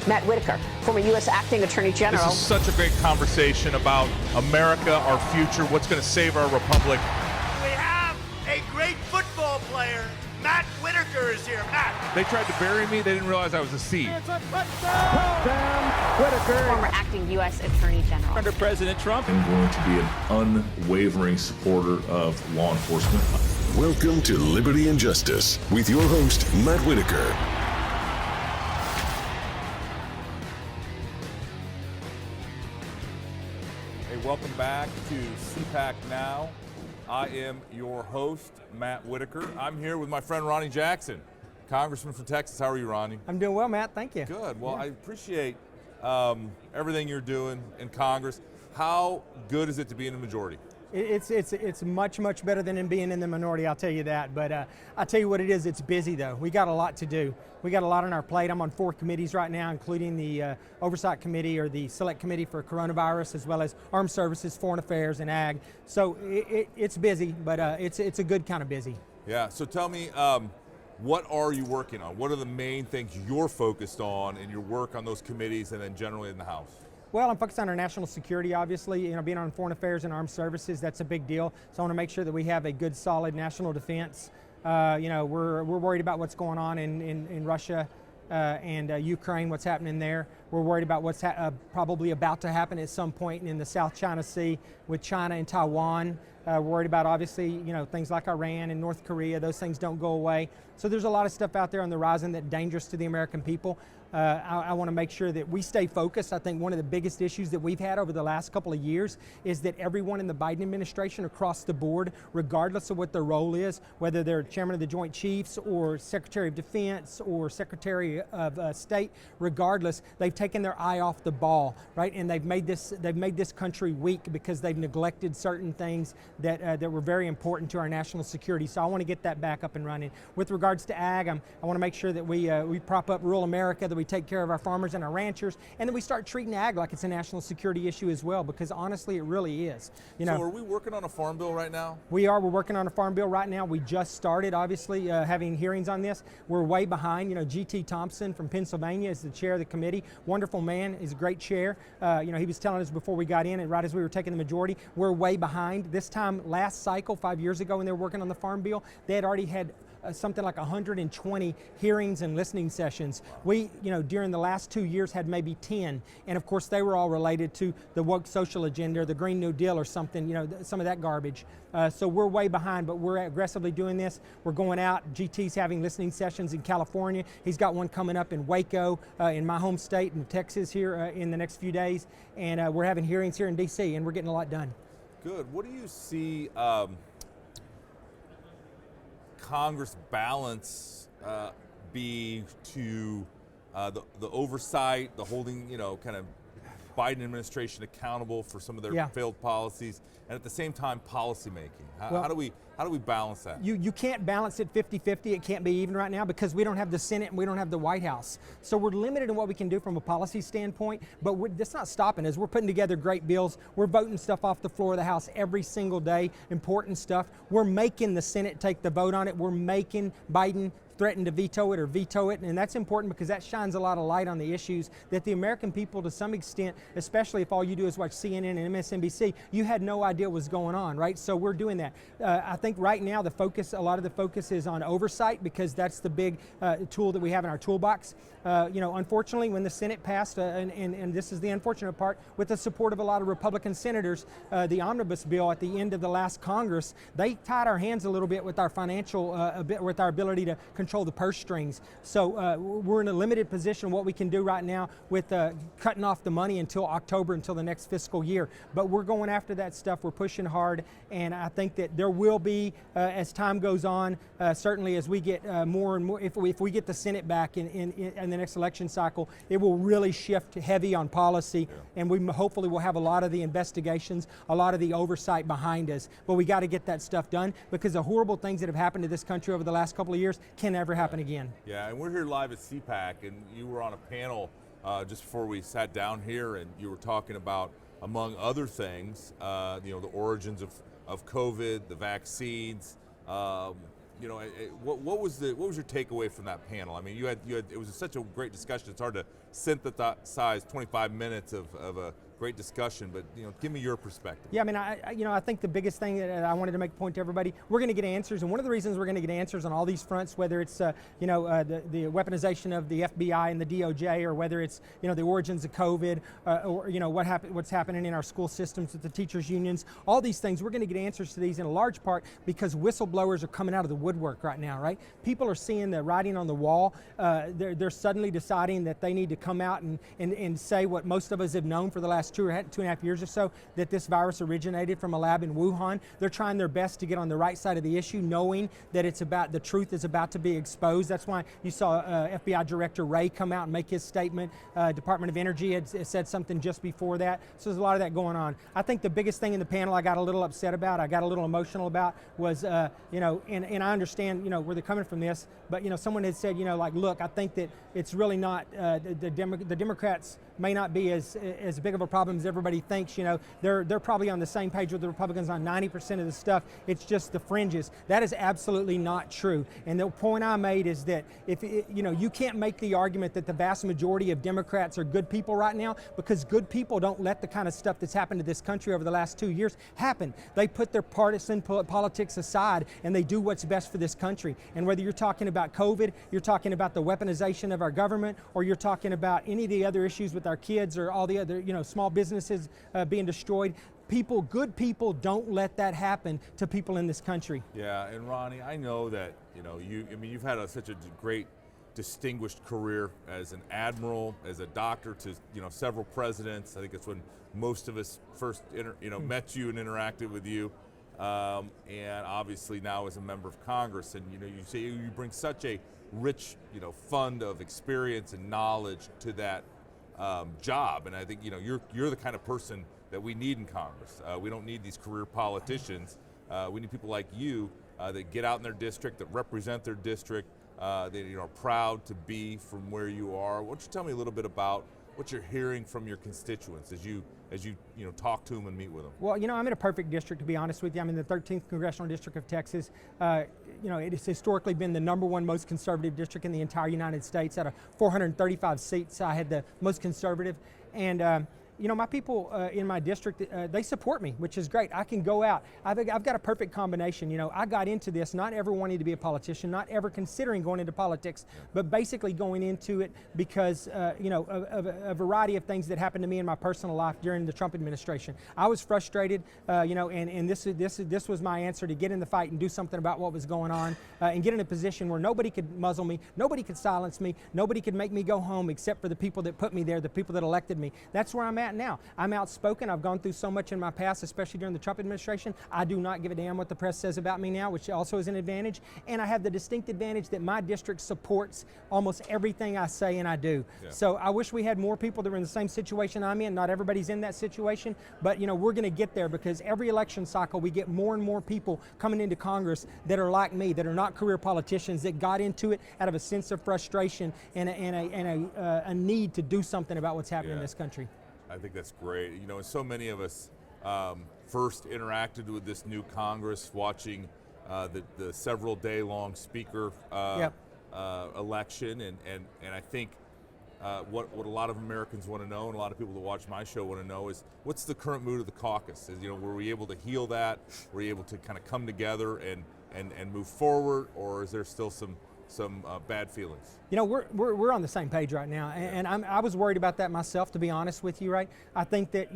Matt Whitaker, former U.S. Acting Attorney General. This is such a great conversation about America, our future, what's going to save our republic. We have a great football player. Matt Whitaker is here. Matt. They tried to bury me. They didn't realize I was a C. It's a touchdown, Whitaker. Former acting U.S. Attorney General. Under President Trump. I'm going to be an unwavering supporter of law enforcement. Welcome to Liberty and Justice with your host, Matt Whitaker. Hey, welcome back to CPAC Now. I am your host, Matt Whitaker. I'm here with my friend Ronny Jackson, Congressman from Texas. How are you, Ronny? I'm doing well, Matt. Thank you. Good. Well, I appreciate everything you're doing in Congress. How good is it to be in the majority? It's much better than in being in the minority, I'll tell you that. But I'll tell you what it is, it's busy though. We got a lot to do. We got a lot on our plate. I'm on 4 committees right now, including the Oversight Committee or the Select Committee for Coronavirus, as well as Armed Services, Foreign Affairs, and Ag. So it's busy, but it's a good kind of busy. Yeah, so tell me, what are you working on? What are the main things you're focused on in your work on those committees and then generally in the House? Well, I'm focused on our national security, obviously. You know, being on Foreign Affairs and Armed Services, that's a big deal. So I want to make sure that we have a good, solid national defense. You know, we're worried about what's going on in Russia and Ukraine, what's happening there. We're worried about what's probably about to happen at some point in the South China Sea with China and Taiwan. We're worried about, obviously, you know, things like Iran and North Korea. Those things don't go away. So there's a lot of stuff out there on the horizon that's dangerous to the American people. I want to make sure that we stay focused. I think one of the biggest issues that we've had over the last couple of years is that everyone in the Biden administration across the board, regardless of what their role is, whether they're chairman of the Joint Chiefs or Secretary of Defense or Secretary of State, regardless, they've taken their eye off the ball, right? And they've made this country weak because they've neglected certain things that were very important to our national security. So I want to get that back up and running. With regards to ag, I want to make sure that we prop up rural America, that we take care of our farmers and our ranchers, and then we start treating ag like it's a national security issue as well, because honestly, it really is. You know, so are we working on a farm bill right now? We're working on a farm bill right now. We just started, obviously, having hearings on this. We're way behind. You know, G.T. Thompson from Pennsylvania is the chair of the committee. Wonderful man. He's a great chair. You know, he was telling us before we got in, and right as we were taking the majority, we're way behind. This time last cycle, 5 years ago, when they were working on the farm bill, they had already had something like 120 hearings and listening sessions. We, you know, during the last 2 years had maybe 10, and of course they were all related to the woke social agenda or the Green New Deal or something, you know, some of that garbage. So we're way behind, but we're aggressively doing this. We're going out. GT's having listening sessions in California. He's got one coming up in Waco, in my home state in Texas here in the next few days, and we're having hearings here in D.C., and we're getting a lot done. Good. What do you see Congress balance be to the oversight, the holding, you know, kind of Biden administration accountable for some of their failed policies, and at the same time policy making? How do we balance that? You can't balance it 50-50. It can't be even right now because we don't have the Senate and we don't have the White House. So we're limited in what we can do from a policy standpoint, but that's not stopping us. We're putting together great bills. We're voting stuff off the floor of the House every single day, important stuff. We're making the Senate take the vote on it. We're making Biden threaten to veto it, and that's important because that shines a lot of light on the issues that the American people, to some extent, especially if all you do is watch CNN and MSNBC, you had no idea what was going on, right? So we're doing that. I think right now a lot of the focus is on oversight because that's the big tool that we have in our toolbox. You know, unfortunately, when the Senate passed, and this is the unfortunate part, with the support of a lot of Republican senators, the omnibus bill at the end of the last Congress, they tied our hands a little bit with our financial, with our ability to control the purse strings. So we're in a limited position what we can do right now with cutting off the money until October, until the next fiscal year. But we're going after that stuff. We're pushing hard, and I think that there will be, as time goes on, certainly as we get more and more, if we get the Senate back in the next election cycle, it will really shift heavy on policy, and we hopefully will have a lot of the investigations, a lot of the oversight behind us. But we got to get that stuff done because the horrible things that have happened to this country over the last couple of years can never happen again. Yeah, and we're here live at CPAC, and you were on a panel just before we sat down here, and you were talking about, among other things, you know, the origins of COVID, the vaccines, what was your takeaway from that panel? I mean, you had it was such a great discussion. It's hard to synthesize 25 minutes of a great discussion, but give me your perspective. Yeah, I mean, I think the biggest thing that I wanted to make a point to everybody, we're going to get answers, and one of the reasons we're going to get answers on all these fronts, whether it's the weaponization of the FBI and the DOJ, or whether it's the origins of COVID, or what's happening in our school systems with the teachers unions, all these things, we're going to get answers to these in a large part because whistleblowers are coming out of the woodwork right now, right? People are seeing the writing on the wall. They're suddenly deciding that they need to come out and say what most of us have known for the last 2.5 years or so, that this virus originated from a lab in Wuhan. They're trying their best to get on the right side of the issue, knowing that the truth is about to be exposed. That's why you saw FBI Director Wray come out and make his statement. Department of Energy had said something just before that. So there's a lot of that going on. I think the biggest thing in the panel I got a little upset about, I got a little emotional about, was, and I understand, where they're coming from this, but, someone had said, look, I think that it's really not, the Democrats may not be as big of a problem as everybody thinks. They're probably on the same page with the Republicans on 90% of the stuff. It's just the fringes. That is absolutely not true. And the point I made is that you can't make the argument that the vast majority of Democrats are good people right now, because good people don't let the kind of stuff that's happened to this country over the last 2 years happen. They put their partisan politics aside and they do what's best for this country. And whether you're talking about COVID, you're talking about the weaponization of our government, or you're talking about any of the other issues with our kids, or all the other small businesses being destroyed, good people don't let that happen to people in this country. Yeah, and Ronny, I know that you've had such a great, distinguished career as an admiral, as a doctor, to several presidents. I think that's when most of us first met you and interacted with you, and obviously now as a member of Congress. And you say you bring such a rich fund of experience and knowledge to that job, and I think you're the kind of person that we need in Congress. We don't need these career politicians. We need people like you that get out in their district, that represent their district, that are proud to be from where you are. Why don't you tell me a little bit about what you're hearing from your constituents as you talk to them and meet with them? Well, I'm in a perfect district, to be honest with you. I'm in the 13th Congressional District of Texas. It has historically been the #1 most conservative district in the entire United States. Out of 435 seats, I had the most conservative. And my people in my district, they support me, which is great. I can go out. I've got a perfect combination. I got into this not ever wanting to be a politician, not ever considering going into politics, but basically going into it because, a variety of things that happened to me in my personal life during the Trump administration. I was frustrated, and this was my answer to get in the fight and do something about what was going on, and get in a position where nobody could muzzle me, nobody could silence me, nobody could make me go home except for the people that put me there, the people that elected me. That's where I'm at now. I'm outspoken. I've gone through so much in my past, especially during the Trump administration. I do not give a damn what the press says about me now, which also is an advantage. And I have the distinct advantage that my district supports almost everything I say and I do. Yeah. So I wish we had more people that were in the same situation I'm in. Not everybody's in that situation, but we're going to get there, because every election cycle we get more and more people coming into Congress that are like me, that are not career politicians, that got into it out of a sense of frustration and a need to do something about what's happening in this country. I think that's great. So many of us first interacted with this new Congress watching the several day-long speaker election, and I think what a lot of Americans want to know, and a lot of people that watch my show want to know, is what's the current mood of the caucus? Were we able to heal that? Were we able to kind of come together and move forward, or is there still some bad feelings? We're on the same page right now, and I was worried about that myself, to be honest with you, right? I think that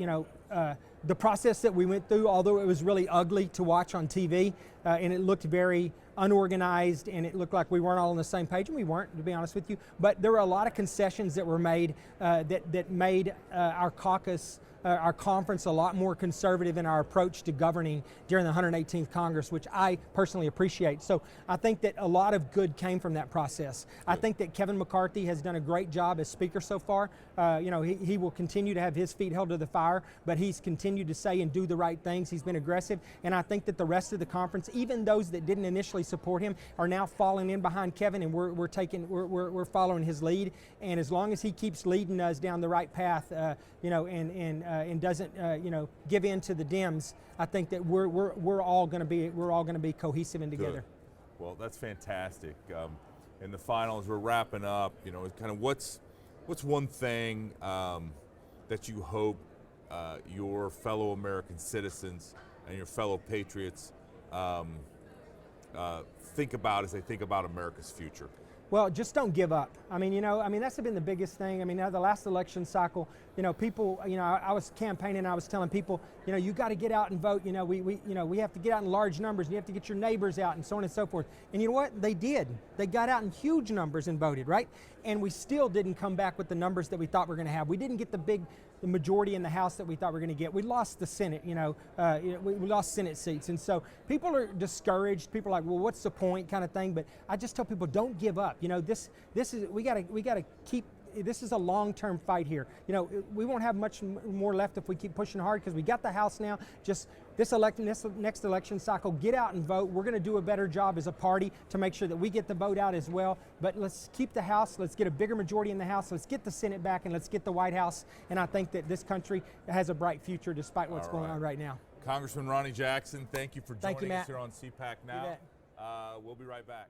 the process that we went through, although it was really ugly to watch on TV, and it looked very unorganized, and it looked like we weren't all on the same page, and we weren't, to be honest with you, but there were a lot of concessions that were made that made our caucus, our conference, a lot more conservative in our approach to governing during the 118th Congress, which I personally appreciate. So I think that a lot of good came from that process. I think that Kevin McCarthy has done a great job as Speaker so far. He will continue to have his feet held to the fire, but he's continued to say and do the right things. He's been aggressive, and I think that the rest of the conference, even those that didn't initially support him, are now falling in behind Kevin, and we're following his lead. And as long as he keeps leading us down the right path, and doesn't give in to the Dems, I think that we're all going to be cohesive and together. Well, that's fantastic. In the final, as we're wrapping up, you know, kind of what's one thing that you hope your fellow American citizens and your fellow patriots think about as they think about America's future? Well, just don't give up. I mean, that's been the biggest thing. I mean, the last election cycle, people, I was campaigning, I was telling people, you got to get out and vote. We have to get out in large numbers. And you have to get your neighbors out and so on and so forth. And you know what? They did. They got out in huge numbers and voted, right? And we still didn't come back with the numbers that we thought we were going to have. We didn't get the majority in the House that we thought we were going to get. We lost the Senate, we lost Senate seats. And so people are discouraged. People are like, well, what's the point kind of thing? But I just tell people, don't give up. This is, we gotta keep, this is a long-term fight here. We won't have much more left if we keep pushing hard, because we got the House now. Just this next election cycle, get out and vote. We're gonna do a better job as a party to make sure that we get the vote out as well. But let's keep the House, let's get a bigger majority in the House, let's get the Senate back, and let's get the White House. And I think that this country has a bright future despite what's going on right now. Congressman Ronny Jackson, thank you for joining us Matt. here on CPAC Now. We'll be right back.